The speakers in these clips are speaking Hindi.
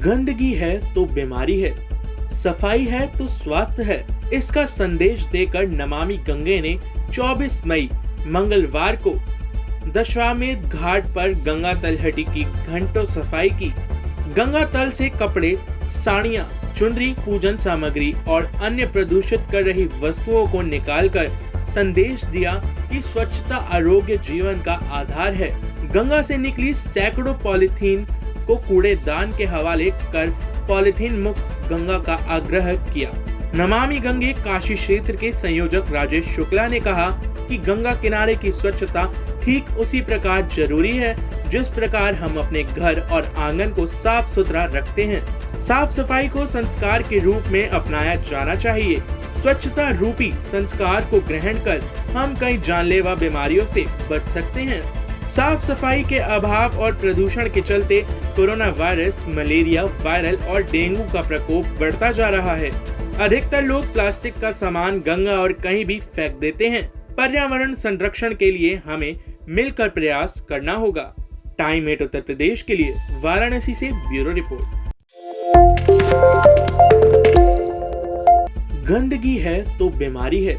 गंदगी है तो बीमारी है, सफाई है तो स्वास्थ्य है। इसका संदेश देकर नमामि गंगे ने 24 मई मंगलवार को दशाश्वमेध घाट पर गंगा तलहटी की घंटों सफाई की। गंगा तल से कपड़े, साड़ियां, चुनरी, पूजन सामग्री और अन्य प्रदूषित कर रही वस्तुओं को निकालकर संदेश दिया कि स्वच्छता आरोग्य जीवन का आधार है। गंगा से निकली सैकड़ों पॉलीथीन को कूड़ेदान के हवाले कर पॉलीथीन मुक्त गंगा का आग्रह किया। नमामि गंगे काशी क्षेत्र के संयोजक राजेश शुक्ला ने कहा कि गंगा किनारे की स्वच्छता ठीक उसी प्रकार जरूरी है जिस प्रकार हम अपने घर और आंगन को साफ सुथरा रखते हैं। साफ सफाई को संस्कार के रूप में अपनाया जाना चाहिए। स्वच्छता रूपी संस्कार को ग्रहण कर हम कई जानलेवा बीमारियों से बच सकते हैं। साफ सफाई के अभाव और प्रदूषण के चलते कोरोना वायरस, मलेरिया, वायरल और डेंगू का प्रकोप बढ़ता जा रहा है। अधिकतर लोग प्लास्टिक का सामान गंगा और कहीं भी फेंक देते हैं। पर्यावरण संरक्षण के लिए हमें मिलकर प्रयास करना होगा। टाइम 8 उत्तर प्रदेश के लिए वाराणसी से ब्यूरो रिपोर्ट। गंदगी है तो बीमारी है,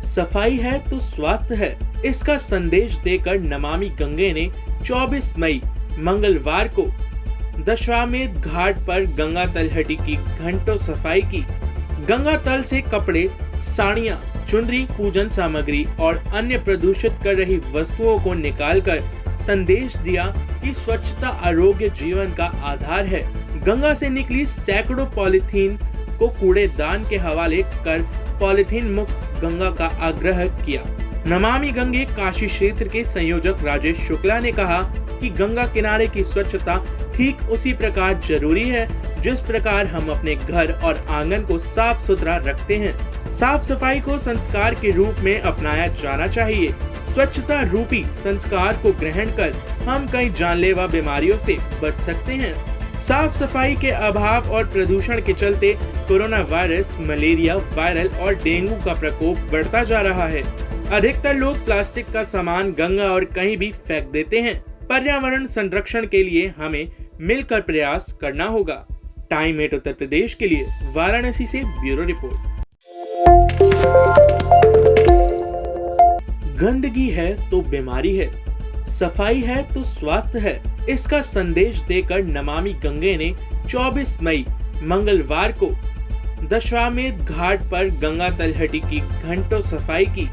सफाई है तो स्वास्थ्य है। इसका संदेश देकर नमामि गंगे ने 24 मई मंगलवार को दशाश्वमेध घाट पर गंगा तलहटी की घंटों सफाई की। गंगा तल से कपड़े, साड़ियां, चुनरी, पूजन सामग्री और अन्य प्रदूषित कर रही वस्तुओं को निकालकर संदेश दिया कि स्वच्छता आरोग्य जीवन का आधार है। गंगा से निकली सैकड़ों पॉलीथीन को कूड़ेदान के हवाले कर पॉलीथीन मुक्त गंगा का आग्रह किया। नमामि गंगे काशी क्षेत्र के संयोजक राजेश शुक्ला ने कहा कि गंगा किनारे की स्वच्छता ठीक उसी प्रकार जरूरी है जिस प्रकार हम अपने घर और आंगन को साफ सुथरा रखते हैं। साफ सफाई को संस्कार के रूप में अपनाया जाना चाहिए। स्वच्छता रूपी संस्कार को ग्रहण कर हम कई जानलेवा बीमारियों से बच सकते हैं। साफ सफाई के अभाव और प्रदूषण के चलते कोरोना वायरस, मलेरिया, वायरल और डेंगू का प्रकोप बढ़ता जा रहा है। अधिकतर लोग प्लास्टिक का सामान गंगा और कहीं भी फेंक देते हैं। पर्यावरण संरक्षण के लिए हमें मिलकर प्रयास करना होगा। टाइम 8 उत्तर प्रदेश के लिए वाराणसी से ब्यूरो रिपोर्ट। गंदगी है तो बीमारी है, सफाई है तो स्वास्थ्य है। इसका संदेश देकर नमामि गंगे ने 24 मई मंगलवार को दशाश्वमेध घाट पर गंगा तलहटी की घंटों सफाई की।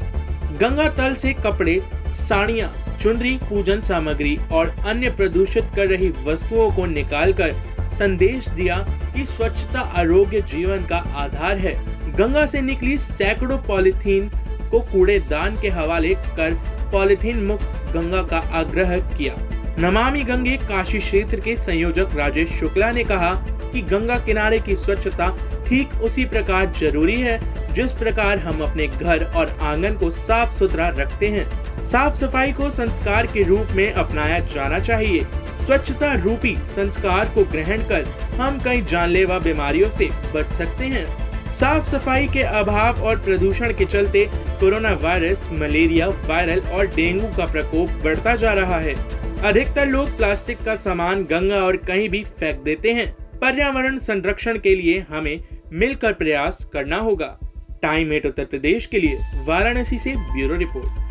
गंगा तल से कपड़े, साड़ियां, चुनरी, पूजन सामग्री और अन्य प्रदूषित कर रही वस्तुओं को निकालकर संदेश दिया कि स्वच्छता आरोग्य जीवन का आधार है। गंगा से निकली सैकड़ों पॉलीथीन को कूड़ेदान के हवाले कर पॉलीथीन मुक्त गंगा का आग्रह किया। नमामि गंगे काशी क्षेत्र के संयोजक राजेश शुक्ला ने कहा कि गंगा किनारे की स्वच्छता ठीक उसी प्रकार जरूरी है जिस प्रकार हम अपने घर और आंगन को साफ सुथरा रखते हैं। साफ सफाई को संस्कार के रूप में अपनाया जाना चाहिए। स्वच्छता रूपी संस्कार को ग्रहण कर हम कई जानलेवा बीमारियों से बच सकते हैं। साफ सफाई के अभाव और प्रदूषण के चलते कोरोना वायरस, मलेरिया, वायरल और डेंगू का प्रकोप बढ़ता जा रहा है। अधिकतर लोग प्लास्टिक का सामान गंगा और कहीं भी फेंक देते हैं। पर्यावरण संरक्षण के लिए हमें मिलकर प्रयास करना होगा। टाइम 8 उत्तर प्रदेश के लिए वाराणसी से ब्यूरो रिपोर्ट।